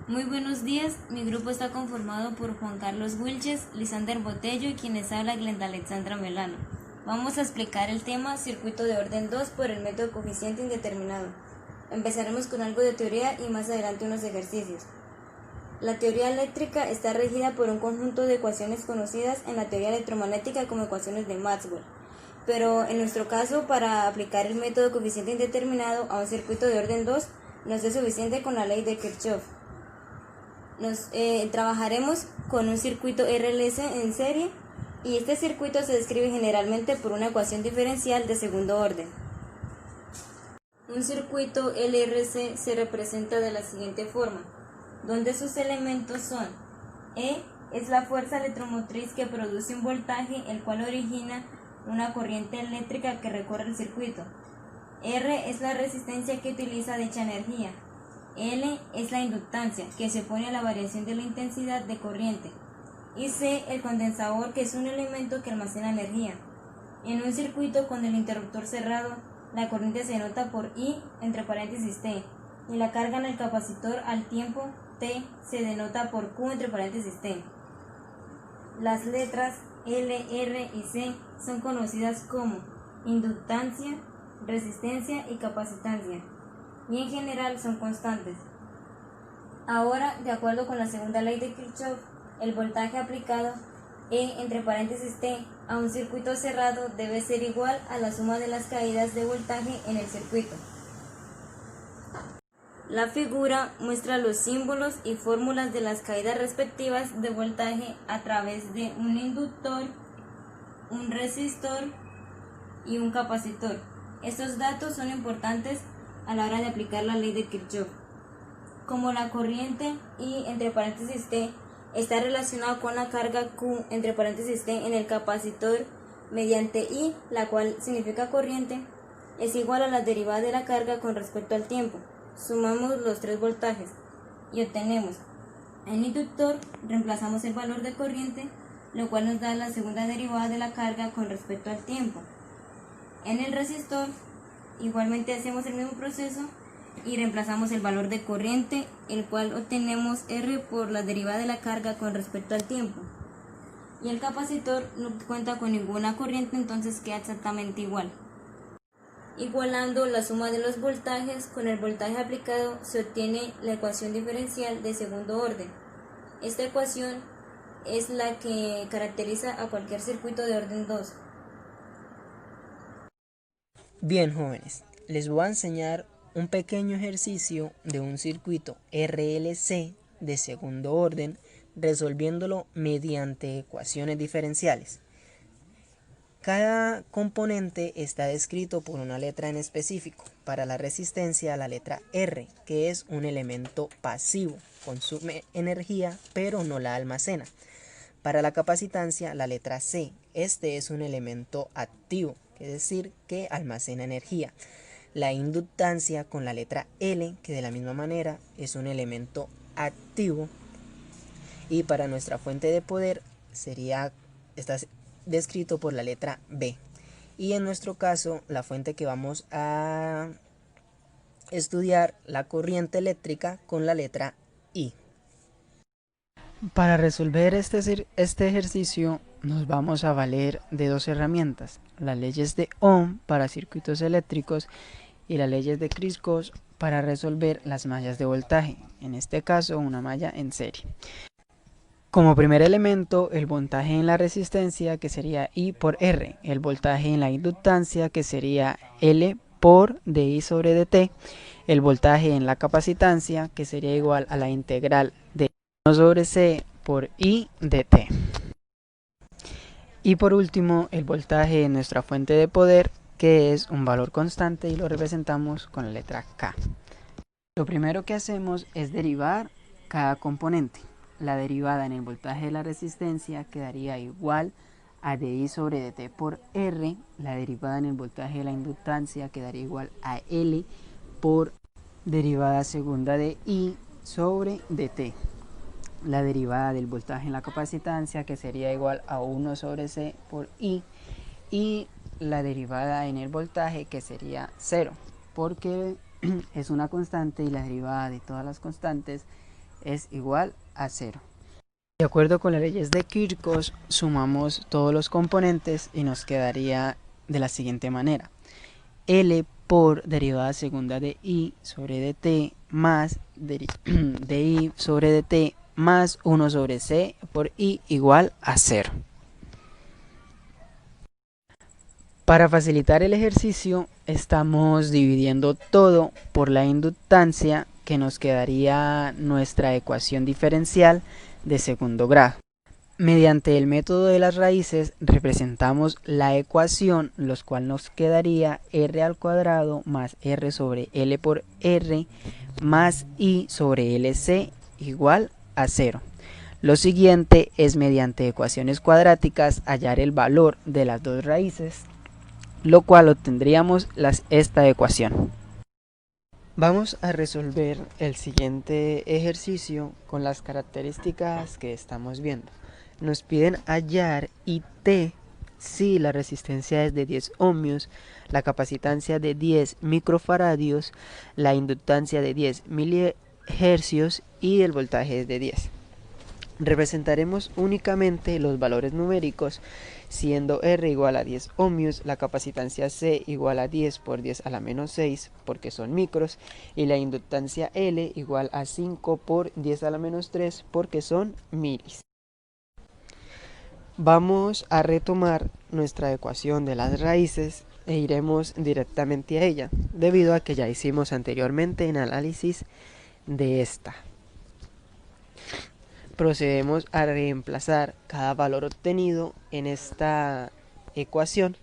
Muy buenos días, mi grupo está conformado por Juan Carlos Wilches, Lisander Botello y quienes habla Glenda Alexandra Melano. Vamos a explicar el tema circuito de orden 2 por el método coeficiente indeterminado. Empezaremos con algo de teoría y más adelante unos ejercicios. La teoría eléctrica está regida por un conjunto de ecuaciones conocidas en la teoría electromagnética como ecuaciones de Maxwell. Pero en nuestro caso, para aplicar el método coeficiente indeterminado a un circuito de orden 2, no es suficiente con la ley de Kirchhoff. Trabajaremos con un circuito RLC en serie y este circuito se describe generalmente por una ecuación diferencial de segundo orden. Un circuito LRC se representa de la siguiente forma, donde sus elementos son: E es la fuerza electromotriz que produce un voltaje, el cual origina una corriente eléctrica que recorre el circuito. R es la resistencia que utiliza dicha energía. L es la inductancia, que se opone a la variación de la intensidad de corriente. Y C, el condensador, que es un elemento que almacena energía. En un circuito con el interruptor cerrado, la corriente se denota por I entre paréntesis T, y la carga en el capacitor al tiempo T se denota por Q entre paréntesis T. Las letras L, R y C son conocidas como inductancia, resistencia y capacitancia, y en general son constantes. Ahora, de acuerdo con la segunda ley de Kirchhoff, el voltaje aplicado E entre paréntesis T a un circuito cerrado debe ser igual a la suma de las caídas de voltaje en el circuito. La figura muestra los símbolos y fórmulas de las caídas respectivas de voltaje a través de un inductor, un resistor y un capacitor. Estos datos son importantes a la hora de aplicar la ley de Kirchhoff. Como la corriente I entre paréntesis T está relacionada con la carga Q entre paréntesis T en el capacitor mediante I, la cual significa corriente, es igual a la derivada de la carga con respecto al tiempo. Sumamos los tres voltajes y obtenemos en inductor, reemplazamos el valor de corriente, lo cual nos da la segunda derivada de la carga con respecto al tiempo. En el resistor, igualmente hacemos el mismo proceso y reemplazamos el valor de corriente, el cual obtenemos R por la derivada de la carga con respecto al tiempo. Y el capacitor no cuenta con ninguna corriente, entonces queda exactamente igual. Igualando la suma de los voltajes con el voltaje aplicado se obtiene la ecuación diferencial de segundo orden. Esta ecuación es la que caracteriza a cualquier circuito de orden 2. Bien, jóvenes, les voy a enseñar un pequeño ejercicio de un circuito RLC de segundo orden, resolviéndolo mediante ecuaciones diferenciales. Cada componente está descrito por una letra en específico. Para la resistencia, la letra R, que es un elemento pasivo, consume energía pero no la almacena. Para la capacitancia, la letra C, este es un elemento activo, es decir, que almacena energía. La inductancia con la letra L, que de la misma manera es un elemento activo. Y para nuestra fuente de poder está descrito por la letra B. Y en nuestro caso, la fuente que vamos a estudiar, la corriente eléctrica, con la letra I. Para resolver este ejercicio nos vamos a valer de dos herramientas, las leyes de Ohm para circuitos eléctricos y las leyes de Kirchhoff para resolver las mallas de voltaje, en este caso una malla en serie. Como primer elemento, el voltaje en la resistencia, que sería I por R, el voltaje en la inductancia, que sería L por dI sobre dt, el voltaje en la capacitancia, que sería igual a la integral de 1 sobre C por I dt. Y por último, el voltaje en nuestra fuente de poder, que es un valor constante y lo representamos con la letra K. Lo primero que hacemos es derivar cada componente. La derivada en el voltaje de la resistencia quedaría igual a dI sobre dt por R. La derivada en el voltaje de la inductancia quedaría igual a L por derivada segunda de I sobre dt. La derivada del voltaje en la capacitancia, que sería igual a 1 sobre C por I, y la derivada en el voltaje, que sería 0, porque es una constante y la derivada de todas las constantes es igual a 0. De acuerdo con las leyes de Kirchhoff, sumamos todos los componentes y nos quedaría de la siguiente manera. L por derivada segunda de I sobre dt más de I sobre dt más 1 sobre C por I igual a 0. Para facilitar el ejercicio, estamos dividiendo todo por la inductancia, que nos quedaría nuestra ecuación diferencial de segundo grado. Mediante el método de las raíces representamos la ecuación, lo cual nos quedaría r al cuadrado más r sobre L por R más I sobre LC igual a 0. Lo siguiente es, mediante ecuaciones cuadráticas, hallar el valor de las dos raíces, lo cual obtendríamos esta ecuación. Vamos a resolver el siguiente ejercicio con las características que estamos viendo. Nos piden hallar IT si la resistencia es de 10 ohmios, la capacitancia de 10 microfaradios, la inductancia de 10 milihercios y el voltaje es de 10. Representaremos únicamente los valores numéricos, siendo R igual a 10 ohmios, la capacitancia C igual a 10 por 10 a la menos 6 porque son micros, y la inductancia L igual a 5 por 10 a la menos 3 porque son milis. Vamos a retomar nuestra ecuación de las raíces e iremos directamente a ella, debido a que ya hicimos anteriormente el análisis de esta. Procedemos a reemplazar cada valor obtenido en esta ecuación,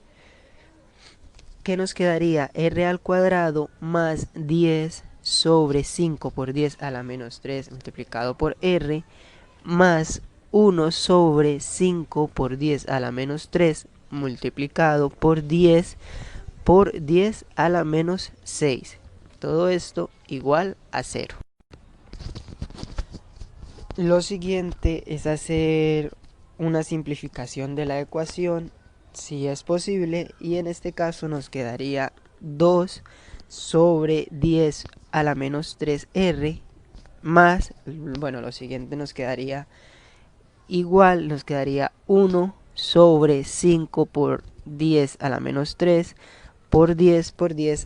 que nos quedaría r al cuadrado más 10 sobre 5 por 10 a la menos 3 multiplicado por r más 1 sobre 5 por 10 a la menos 3 multiplicado por 10 a la menos 6. Todo esto igual a 0. Lo siguiente es hacer una simplificación de la ecuación, si es posible, y en este caso nos quedaría 2 sobre 10 a la menos 3r más, lo siguiente nos quedaría igual, nos quedaría 1 sobre 5 por 10 a la menos 3 por 10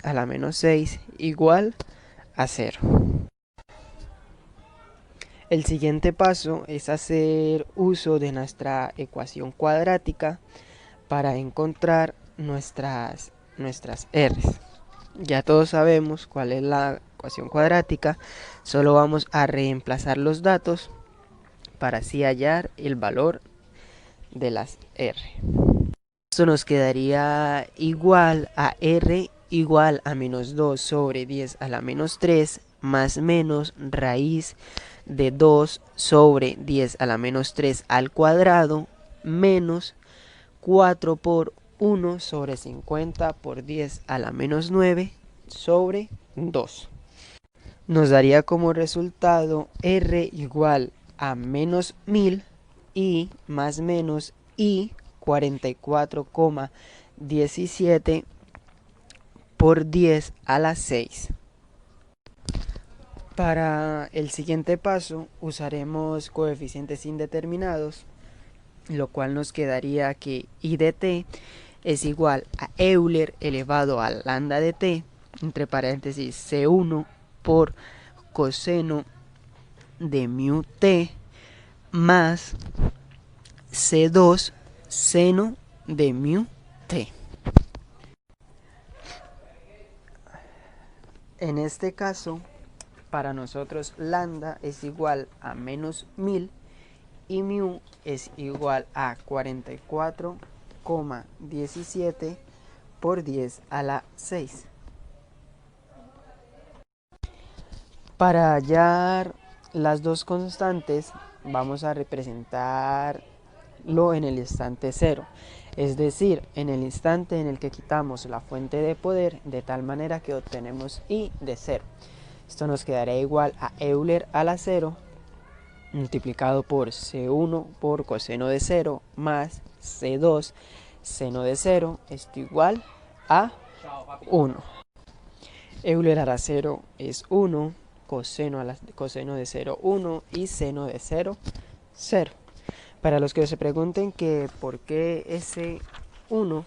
a la menos 6 igual a 0. El siguiente paso es hacer uso de nuestra ecuación cuadrática para encontrar nuestras R's. Ya todos sabemos cuál es la ecuación cuadrática, solo vamos a reemplazar los datos para así hallar el valor de las R. Esto nos quedaría igual a R igual a menos 2 sobre 10 a la menos 3 más menos raíz de 2 sobre 10 a la menos 3 al cuadrado menos 4 por 1 sobre 50 por 10 a la menos 9 sobre 2. Nos daría como resultado R igual a menos 1000 y más menos I 44,17 por 10 a la 6. Para el siguiente paso usaremos coeficientes indeterminados, lo cual nos quedaría que I de t es igual a Euler elevado a lambda de t, entre paréntesis C1 por coseno de mu t más C2 seno de mu t. En este caso, para nosotros lambda es igual a menos 1000 y mu es igual a 44,17 por 10 a la 6. Para hallar las dos constantes vamos a representarlo en el instante 0, es decir, en el instante en el que quitamos la fuente de poder, de tal manera que obtenemos I de 0. Esto nos quedaría igual a Euler a la 0 multiplicado por C1 por coseno de 0 más C2 seno de 0, esto igual a 1. Euler a la 0 es 1, coseno de 0, 1 y seno de 0, 0. Para los que se pregunten que por qué ese 1,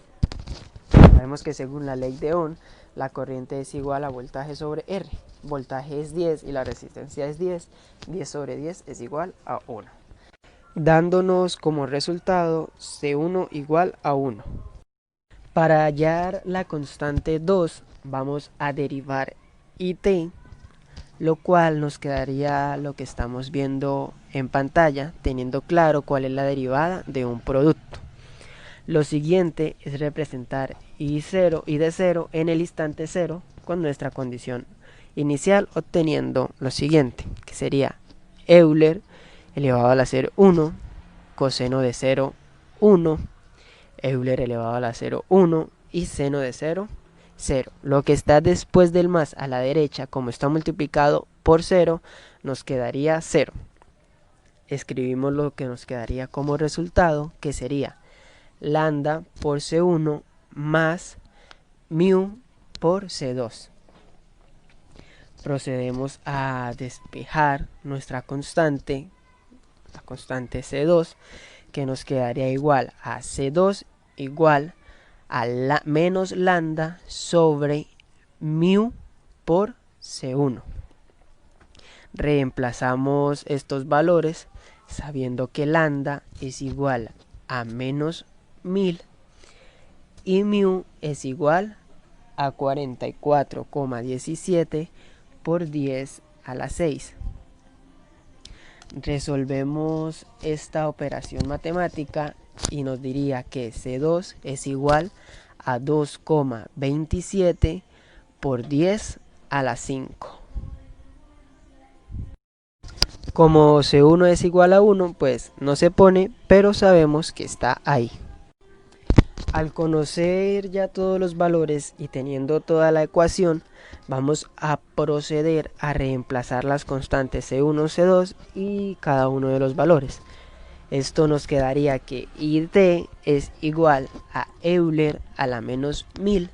sabemos que según la ley de Ohm, la corriente es igual a voltaje sobre R. Voltaje es 10 y la resistencia es 10. 10 sobre 10 es igual a 1. Dándonos como resultado C1 igual a 1. Para hallar la constante 2, vamos a derivar IT, lo cual nos quedaría lo que estamos viendo en pantalla, teniendo claro cuál es la derivada de un producto. Lo siguiente es representar I0 y D0 en el instante 0 con nuestra condición inicial, obteniendo lo siguiente, que sería Euler elevado a la 0, 1, coseno de 0, 1, Euler elevado a la 0, 1 y seno de 0, 0. Lo que está después del más a la derecha, como está multiplicado por 0, nos quedaría 0. Escribimos lo que nos quedaría como resultado, que sería lambda por C1 más mu por C2. Procedemos a despejar nuestra constante, la constante C2, que nos quedaría igual a C2 igual a menos lambda sobre mu por C1. Reemplazamos estos valores sabiendo que lambda es igual a menos 1000 y mu es igual a 44,17 por 10 a la 6. Resolvemos esta operación matemática y nos diría que C2 es igual a 2,27 por 10 a la 5. Como C1 es igual a 1, pues no se pone, pero sabemos que está ahí. Al conocer ya todos los valores y teniendo toda la ecuación, vamos a proceder a reemplazar las constantes C1, C2 y cada uno de los valores. Esto nos quedaría que IT es igual a Euler a la menos 1000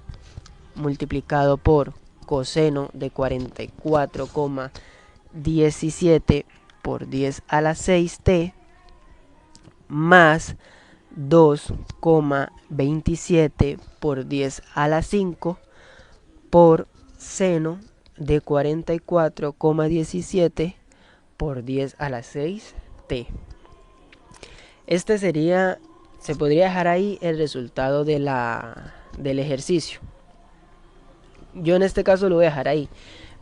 multiplicado por coseno de 44,17 por 10 a la 6t más 2,27 por 10 a la 5 por seno de 44,17 por 10 a la 6t. Este sería, se podría dejar ahí el resultado del ejercicio. Yo en este caso lo voy a dejar ahí,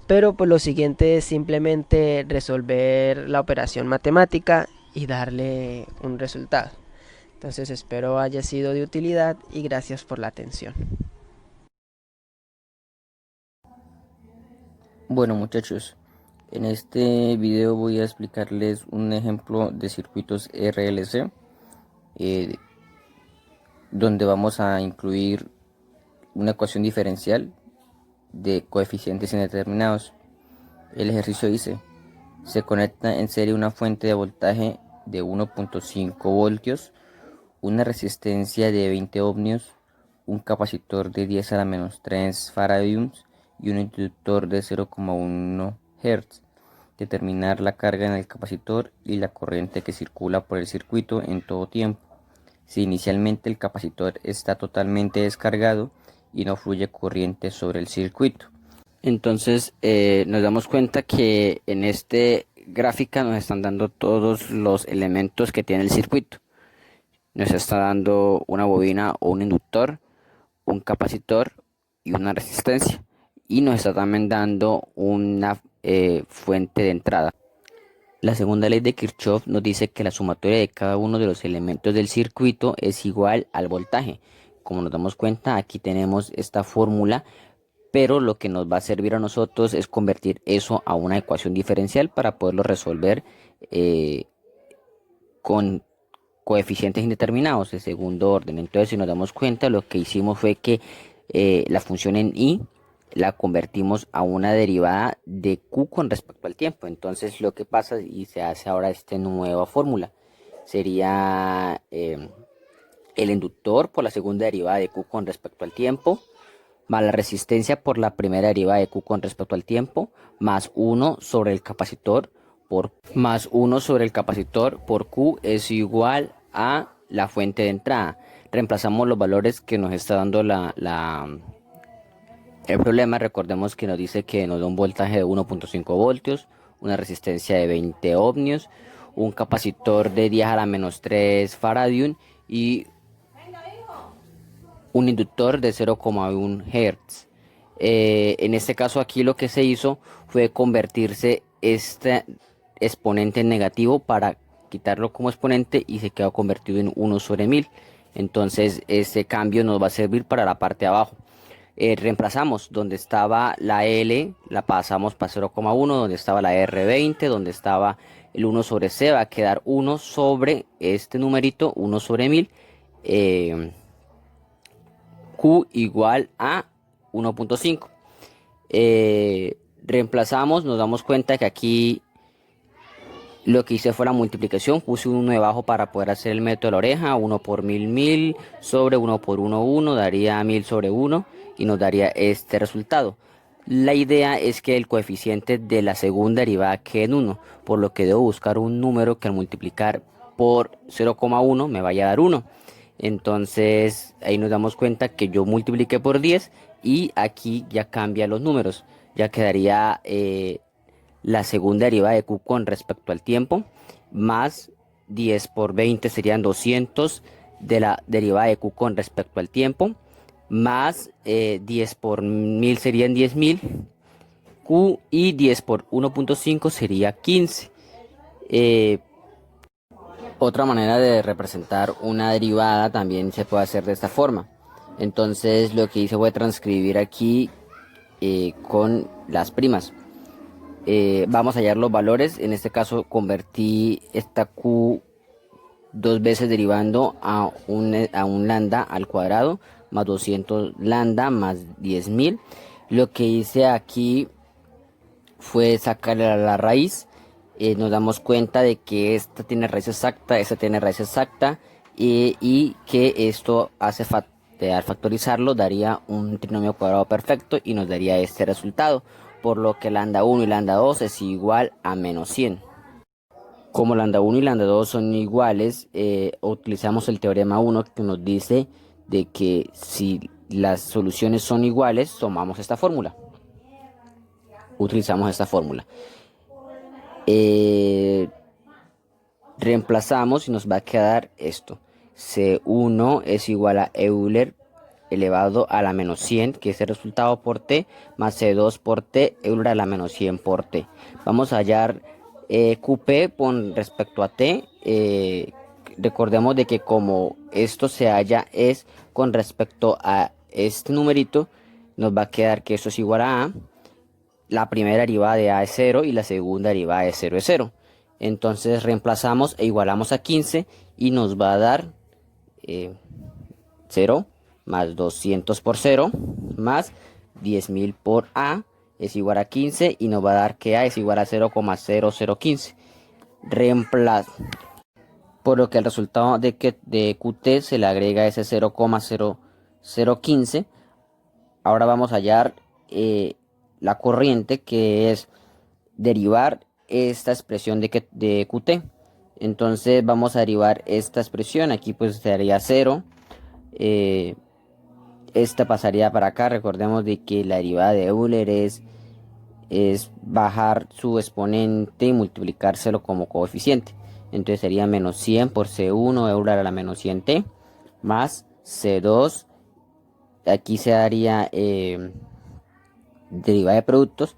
pero pues lo siguiente es simplemente resolver la operación matemática y darle un resultado. Entonces espero haya sido de utilidad y gracias por la atención. Bueno muchachos, en este video voy a explicarles un ejemplo de circuitos RLC donde vamos a incluir una ecuación diferencial de coeficientes indeterminados. El ejercicio dice: se conecta en serie una fuente de voltaje de 1.5 voltios, una resistencia de 20 ohmios, un capacitor de 10 a la menos 3 faradios y un inductor de 0,1 Hz. Determinar la carga en el capacitor y la corriente que circula por el circuito en todo tiempo. Si inicialmente el capacitor está totalmente descargado y no fluye corriente sobre el circuito. Entonces nos damos cuenta que en este gráfica nos están dando todos los elementos que tiene el circuito. Nos está dando una bobina o un inductor, un capacitor y una resistencia. Y nos está también dando una fuente de entrada. La segunda ley de Kirchhoff nos dice que la sumatoria de cada uno de los elementos del circuito es igual al voltaje. Como nos damos cuenta, aquí tenemos esta fórmula, pero lo que nos va a servir a nosotros es convertir eso a una ecuación diferencial para poderlo resolver con coeficientes indeterminados de segundo orden. Entonces, si nos damos cuenta, lo que hicimos fue que la función en y la convertimos a una derivada de q con respecto al tiempo. Entonces lo que pasa y se hace ahora esta nueva fórmula sería el inductor por la segunda derivada de q con respecto al tiempo más la resistencia por la primera derivada de Q con respecto al tiempo, más 1 sobre el capacitor por Q es igual a la fuente de entrada. Reemplazamos los valores que nos está dando el problema. Recordemos que nos dice que nos da un voltaje de 1.5 voltios, una resistencia de 20 ohmios, un capacitor de 10 a la menos 3 faradium y un inductor de 0,1 Hz. En este caso aquí lo que se hizo fue convertirse este exponente en negativo para quitarlo como exponente y se quedó convertido en 1 sobre 1000. Entonces este cambio nos va a servir para la parte de abajo. Reemplazamos donde estaba la L, la pasamos para 0,1, donde estaba la R20, donde estaba el 1 sobre C, va a quedar 1 sobre este numerito, 1 sobre 1000. Q igual a 1.5. Reemplazamos, nos damos cuenta que aquí lo que hice fue la multiplicación, puse un 1 debajo para poder hacer el método de la oreja, 1 por 1000 sobre 1 por 1 daría 1000 sobre 1 y nos daría este resultado. La idea es que el coeficiente de la segunda derivada quede en 1, por lo que debo buscar un número que al multiplicar por 0,1 me vaya a dar 1. Entonces ahí nos damos cuenta que yo multipliqué por 10 y aquí ya cambia los números. Ya quedaría la segunda derivada de Q con respecto al tiempo, más 10 por 20 serían 200 de la derivada de Q con respecto al tiempo, más 10 por 1000 serían 10.000 Q y 10 por 1.5 sería 15. Otra manera de representar una derivada también se puede hacer de esta forma. Entonces lo que hice fue transcribir aquí con las primas. Vamos a hallar los valores. En este caso convertí esta Q dos veces derivando a un lambda al cuadrado más 200 lambda más 10.000. Lo que hice aquí fue sacarle la raíz. Nos damos cuenta de que esta tiene raíz exacta, esta tiene raíz exacta y que esto hace al factorizarlo daría un trinomio cuadrado perfecto y nos daría este resultado, por lo que lambda 1 y lambda 2 es igual a menos 100. Como lambda 1 y lambda 2 son iguales, utilizamos el teorema 1 que nos dice de que si las soluciones son iguales, tomamos esta fórmula. Utilizamos esta fórmula. Reemplazamos y nos va a quedar esto. C1 es igual a Euler elevado a la menos 100, que es el resultado por T, más C2 por T, Euler a la menos 100 por T. Vamos a hallar QP con respecto a T. Recordemos de que como esto se halla es con respecto a este numerito, nos va a quedar que esto es igual a la primera derivada de A es 0 y la segunda derivada de 0 es 0. Entonces reemplazamos e igualamos a 15 y nos va a dar 0 más 200 por 0 más 10.000 por A es igual a 15 y nos va a dar que A es igual a 0,0015. Reemplazo, por lo que el resultado de QT se le agrega ese 0,0015. Ahora vamos a hallar la corriente, que es derivar esta expresión de QT. Entonces vamos a derivar esta expresión. Aquí pues sería 0. Esta pasaría para acá. Recordemos de que la derivada de Euler es bajar su exponente y multiplicárselo como coeficiente. Entonces sería menos 100 por C1 Euler a la menos 100t más C2. Aquí se daría derivada de productos,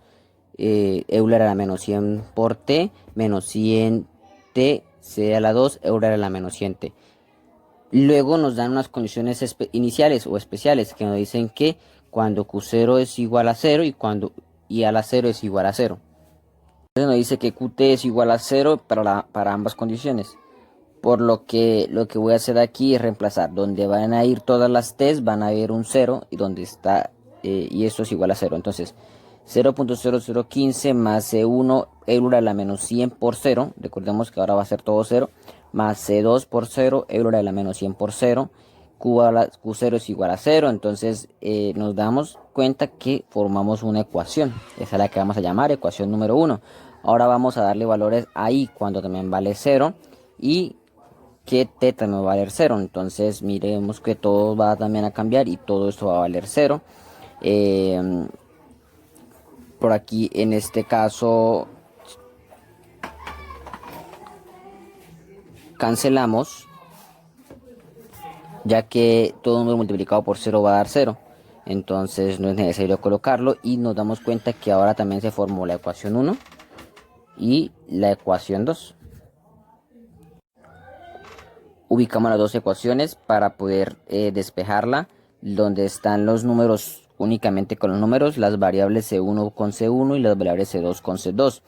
Euler a la menos 100 por T, menos 100T, C a la 2, Euler a la menos 100T. Luego nos dan unas condiciones iniciales o especiales que nos dicen que cuando Q0 es igual a 0 y cuando I a la 0 es igual a 0. Entonces nos dice que QT es igual a 0 para ambas condiciones. Por lo que voy a hacer aquí es reemplazar. Donde van a ir todas las T's van a haber un 0 y donde está y esto es igual a 0. Entonces 0.0015 más C1 Euler a la menos 100 por 0. Recordemos que ahora va a ser todo 0. Más C2 por 0 Euler a la menos 100 por 0. Q0 es igual a 0, entonces nos damos cuenta que formamos una ecuación. Esa es la que vamos a llamar ecuación número 1. Ahora vamos a darle valores a I cuando también vale 0 y que T también va a valer 0. Entonces miremos que todo va también a cambiar y todo esto va a valer 0. Por aquí en este caso cancelamos, ya que todo número multiplicado por 0 va a dar 0. Entonces no es necesario colocarlo y nos damos cuenta que ahora también se formó la ecuación 1 y la ecuación 2. Ubicamos las dos ecuaciones para poder despejarla, donde están los números únicamente con los números, las variables C1 con C1 y las variables C2 con C2.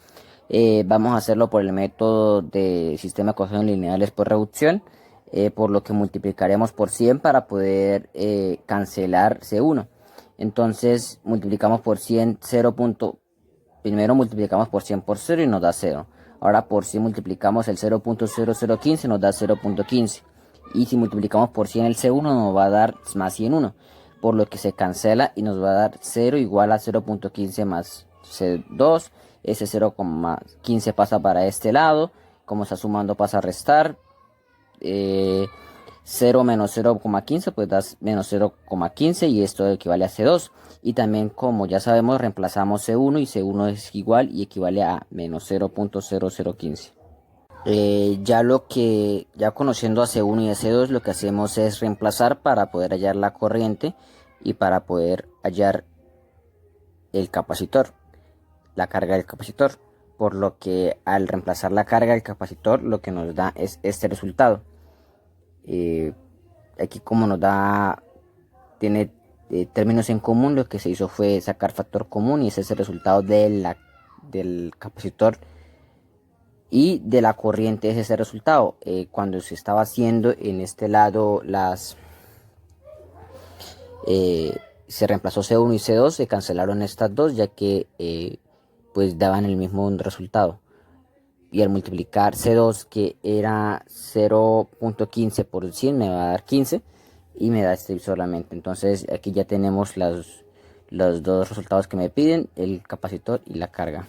Vamos a hacerlo por el método de sistema de ecuaciones lineales por reducción, por lo que multiplicaremos por 100 para poder cancelar C1. Entonces multiplicamos por 100, primero multiplicamos por 100 por 0 y nos da 0. Ahora por 100 multiplicamos el 0.0015, nos da 0.15. Y si multiplicamos por 100 el C1 nos va a dar más 101. Por lo que se cancela y nos va a dar 0 igual a 0.15 más C2. Ese 0,15 pasa para este lado. Como está sumando pasa a restar. 0 menos 0,15 pues da menos 0,15 y esto equivale a C2. Y también, como ya sabemos, reemplazamos C1 y C1 es igual y equivale a menos 0.0015. Ya conociendo a C1 y a C2, lo que hacemos es reemplazar para poder hallar la corriente y para poder hallar el capacitor, la carga del capacitor. Por lo que al reemplazar la carga del capacitor, lo que nos da es este resultado. Aquí como nos da, tiene términos en común, lo que se hizo fue sacar factor común y ese es el resultado del capacitor y de la corriente. Es ese resultado. Cuando se estaba haciendo en este lado se reemplazó C1 y C2, se cancelaron estas dos ya que pues daban el mismo resultado. Y al multiplicar C2, que era 0.15 por 100, me va a dar 15 y me da este solamente. Entonces aquí ya tenemos los dos resultados que me piden, el capacitor y la carga.